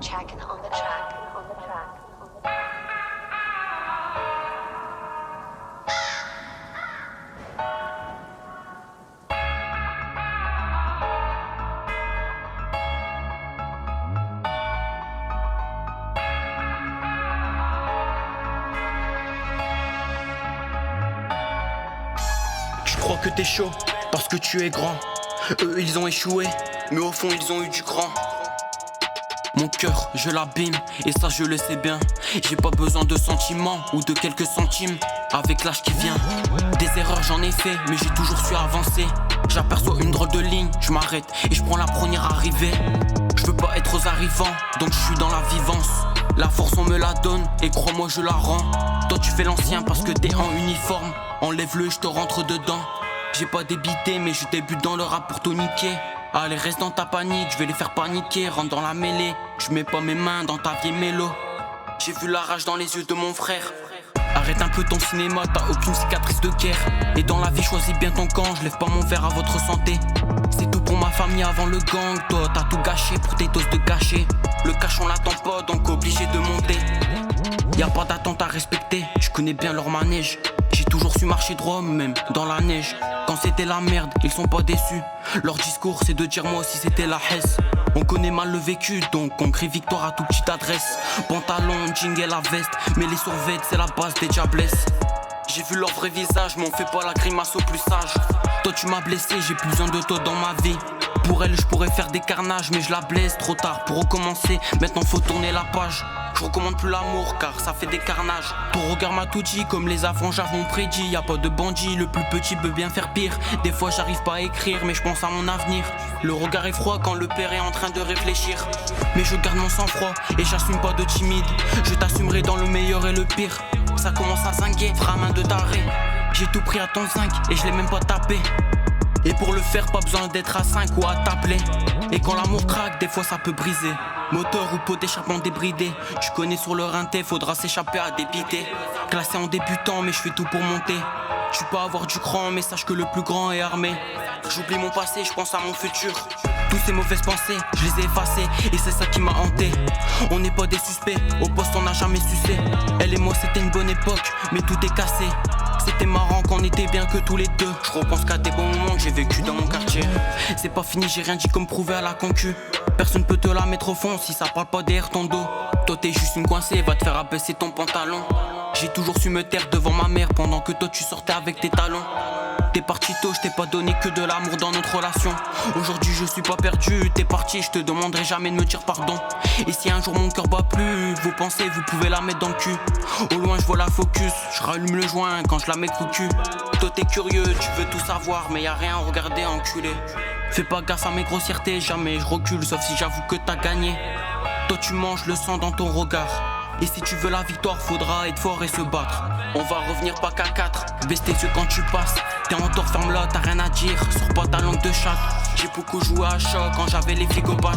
Carl Chacken on the track. Tu crois que t'es chaud parce que tu es grand. Eux ils ont échoué, mais au fond ils ont eu du grand. Mon cœur, je l'abîme, et ça je le sais bien. J'ai pas besoin de sentiments ou de quelques centimes. Avec l'âge qui vient, des erreurs j'en ai fait, mais j'ai toujours su avancer. J'aperçois une drôle de ligne, je m'arrête et je prends la première arrivée. Je veux pas être aux arrivants, donc je suis dans la vivance. La force on me la donne, et crois-moi je la rends. Toi tu fais l'ancien parce que t'es en uniforme. Enlève-le et je te rentre dedans. J'ai pas débité mais je débute dans le rap pour tout niquer. Allez reste dans ta panique, je vais les faire paniquer. Rentre dans la mêlée, je mets pas mes mains dans ta vieille mélo. J'ai vu la rage dans les yeux de mon frère. Arrête un peu ton cinéma, t'as aucune cicatrice de guerre. Et dans la vie choisis bien ton camp, je lève pas mon verre à votre santé. C'est tout pour ma famille avant le gang. Toi t'as tout gâché pour tes doses de gâcher. Le cash on l'attend pas donc obligé de monter. Y'a pas d'attente à respecter, tu connais bien leur manège. J'ai toujours su marcher droit même dans la neige. Quand c'était la merde, ils sont pas déçus. Leur discours c'est de dire moi aussi c'était la hesse. On connaît mal le vécu donc on crie victoire à toute petite adresse. Pantalon, jean et la veste, mais les survêtements c'est la base des diablesses. J'ai vu leur vrai visage mais on fait pas la grimace au plus sage. Toi tu m'as blessé, j'ai plus besoin de toi dans ma vie. Pour elle je pourrais faire des carnages mais je la blesse trop tard pour recommencer. Maintenant faut tourner la page. Je recommande plus l'amour car ça fait des carnages. Ton regard m'a tout dit comme les avant-j'avais m'ont prédit. Y'a pas de bandit, le plus petit peut bien faire pire. Des fois j'arrive pas à écrire mais je pense à mon avenir. Le regard est froid quand le père est en train de réfléchir. Mais je garde mon sang-froid et j'assume pas de timide. Je t'assumerai dans le meilleur et le pire. Ça commence à zinguer, fera main de taré. J'ai tout pris à ton zinc et je l'ai même pas tapé. Et pour le faire pas besoin d'être à 5 ou à t'appeler. Et quand l'amour craque des fois ça peut briser. Moteur ou pot d'échappement débridé. Tu connais sur le rinté, faudra s'échapper à dépiter. Classé en débutant mais je fais tout pour monter. Tu peux avoir du cran mais sache que le plus grand est armé. J'oublie mon passé, je pense à mon futur. Toutes ces mauvaises pensées, je les ai effacées. Et c'est ça qui m'a hanté. On n'est pas des suspects, au poste on n'a jamais sucé. Elle et moi c'était une bonne époque, mais tout est cassé. C'était marrant qu'on était bien que tous les deux. Je repense qu'à des bons moments que j'ai vécu dans mon quartier. C'est pas fini, j'ai rien dit comme prouvé à la concu. Personne peut te la mettre au fond si ça parle pas derrière ton dos. Toi t'es juste une coincée, va te faire abaisser ton pantalon. J'ai toujours su me taire devant ma mère pendant que toi tu sortais avec tes talons. T'es parti tôt, je t'ai pas donné que de l'amour dans notre relation. Aujourd'hui je suis pas perdu, t'es parti, je te demanderai jamais de me dire pardon. Et si un jour mon cœur bat plus, vos pensées vous pouvez la mettre dans le cul. Au loin je vois la focus, je rallume le joint quand je la mets cul. Toi t'es curieux, tu veux tout savoir mais y'a rien à regarder enculé. Fais pas gaffe à mes grossièretés, jamais je recule sauf si j'avoue que t'as gagné. Toi tu manges le sang dans ton regard. Et si tu veux la victoire, faudra être fort et se battre. On va revenir pas qu'à 4. Baisse tes yeux quand tu passes. T'es en tort, ferme-la, t'as rien à dire. Sors pas ta langue de chat. J'ai beaucoup joué à choc quand j'avais les flics au bat.